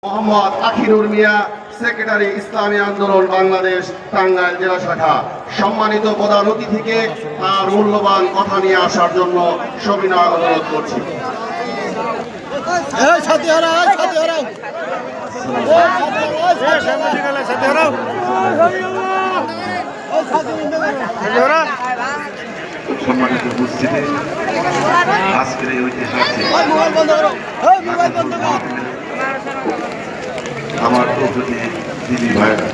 মোহাম্মদ আখিরুর মিয়া, secretary ইসলামী আন্দোলন বাংলাদেশ টাঙ্গাইল জেলা শাখা। সম্মানিত প্রধান অতিথিকে তার মূল্যবান কথা নিয়ে আসার জন্য সবিনয় অনুরোধ করছি। সম্মানিত উপস্থিতি, আজকের এই ঐতিহাসিক আমার প্রকৃতি দিদি ভাইরা,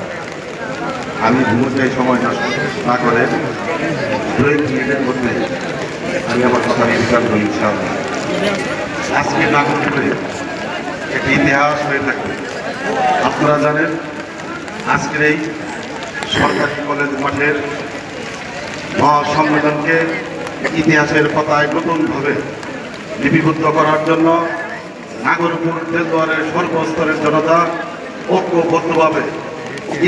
আমি ভূমিকায় সময় না করে 2 মিনিটের মধ্যে আমি আমার কথা নির্ধার করি ইনশাআল্লাহ। আজকে নাগরপুরে একটি ইতিহাস হয়ে থাকবে। আপনারা জানেন, আজকের এই সরকারি কলেজ মাঠের মহাসম্মেলনকে ইতিহাসের পাতায় নতুনভাবে লিপিবদ্ধ করার জন্য নাগরপুর দেলদুয়ারের সর্বস্তরের জনতা ঐক্যবদ্ধভাবে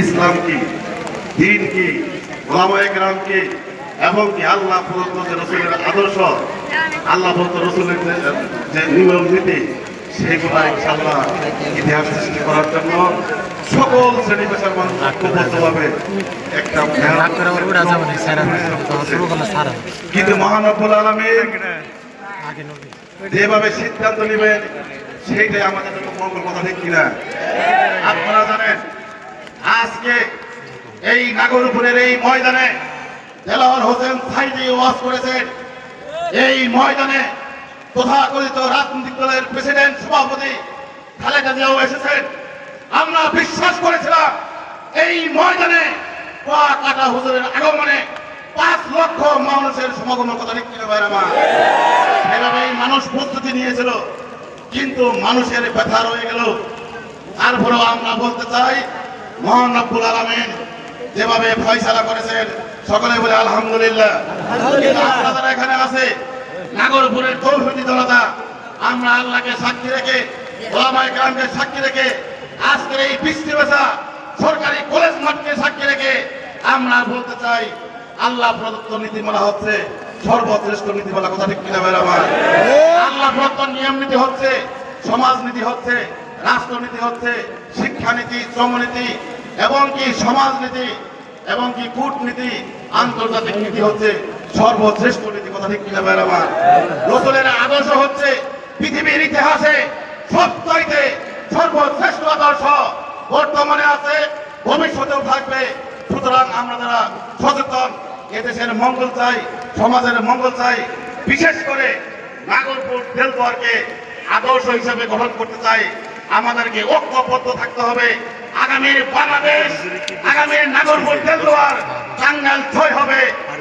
ইসলাম কি, দিন কি, ওলামায়ে কেরাম কি এবং কি আল্লাহ প্রদত্ত যে রসুলের আদর্শ, আল্লাহ প্রদত্ত রসুলের যে নিয়ম নীতি, সেগুলো ইনশাআল্লাহ ইতিহাস সৃষ্টি করার জন্য সকল শ্রেণী পেশার মানুষ ঐক্যবদ্ধভাবে একটা কিন্তু মহান রব্বুল আলামিন যেভাবে সিদ্ধান্ত নেবেন সেইটাই আমাদের জন্য মঙ্গল, কথা ঠিক কিনা? আপনারা জানেন, আজকে এই নাগরপুরের এই ময়দানে দেলোয়ার হোসেন সাইদি ওয়াজ করেছেন। এই ময়দানে তথাকথিত রাজনৈতিক দলের প্রেসিডেন্ট সভাপতি খালেদা জিয়াও এসেছেন। আমরা বিশ্বাস করেছিলাম এই ময়দানে কাটা হুজুরের আগমনে 5 লক্ষ মানুষের সমাগমের কথা ঠিক কিনা ভাইরা আমার? সেভাবেই মানুষ প্রস্তুতি নিয়েছিল, কিন্তু মানুষের ব্যথা রয়ে গেল। তারপরেও আমরা বলতে চাই, মহান রব্বুল আলামিন যেভাবে ফয়সালা করেছেন সকলে বলে আলহামদুলিল্লাহ। আপনারা এখানে আছে নাগরপুরের তৌহিদি জনতা, আমরা আল্লাহকে সাক্ষী রেখে, ওলামায়ে কেরামকে সাক্ষী রেখে, আজকের এই বৃষ্টিবেশা সরকারি কলেজ মাঠকে সাক্ষী রেখে আমরা বলতে চাই, আল্লাহ প্রদত্ত নীতিমালা হচ্ছে সর্বশ্রেষ্ঠ নীতিমালা, কথা ঠিক কিনা ভাইরা আমার? আল্লাহ প্রদত্ত নিয়ম নীতি হচ্ছে, সমাজনীতি হচ্ছে, রাষ্ট্রনীতি হচ্ছে, শিক্ষানীতি, শ্রমনীতি এবং কি সমাজনীতি এবং কি কূটনীতি, আন্তর্জাতিক নীতি হচ্ছে সর্বশ্রেষ্ঠ নীতি, কথা ঠিক কিনা ভাইরা আমার? রসুলের আদর্শ হচ্ছে পৃথিবীর ইতিহাসে সবচাইতে সর্বশ্রেষ্ঠ আদর্শ, বর্তমানে আছে, ভবিষ্যতেও থাকবে। সুতরাং আমরা যারা সচেতন, এদেশের মঙ্গল চাই, সমাজের মঙ্গল চাই, বিশেষ করে নাগরপুর দেলদুয়ারকে আদর্শ হিসেবে গ্রহণ করতে চাই, আমাদেরকে ঐক্যবদ্ধ থাকতে হবে। আগামীর বাংলাদেশ, আগামীর নাগরপুর দেলদুয়ার টাঙ্গাইল 6 হবে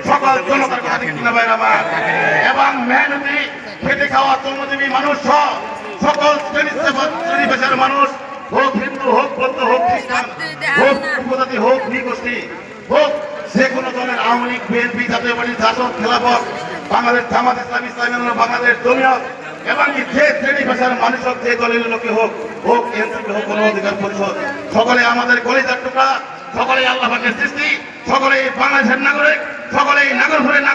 সকল জনতার কথা ঠিক কিনা ভাইরা আমার? এবং মেহনতি খেটে খাওয়া শ্রমজীবী মানুষ সহ সকল শ্রেণী পেশার মানুষ, হোক হিন্দু, হোক বৌদ্ধ, হোক খ্রিস্টান, হোক উপজাতি, হোক নৃগোষ্ঠী, হোক যে কোনো দলের, আওয়ামী লীগ, বিএনপি, জাতীয় পার্টি, জাসদ, খেলাফত, বাংলাদেশ জামাত ইসলামী, ইসলামী আন্দোলন বাংলাদেশ, জমিয়ত এবং যে শ্রেণী পেশার মানুষ হোক, যে দলের লোকে হোক, হোক এনসিপি, হোক গণ অধিকার পরিষদ, সকলে আমাদের কলিজার টুকরা, সকলেই আল্লাহ পাকের সৃষ্টি, সকলেই বাংলাদেশের নাগরিক, সকলেই নাগরপুরের নাগরিক।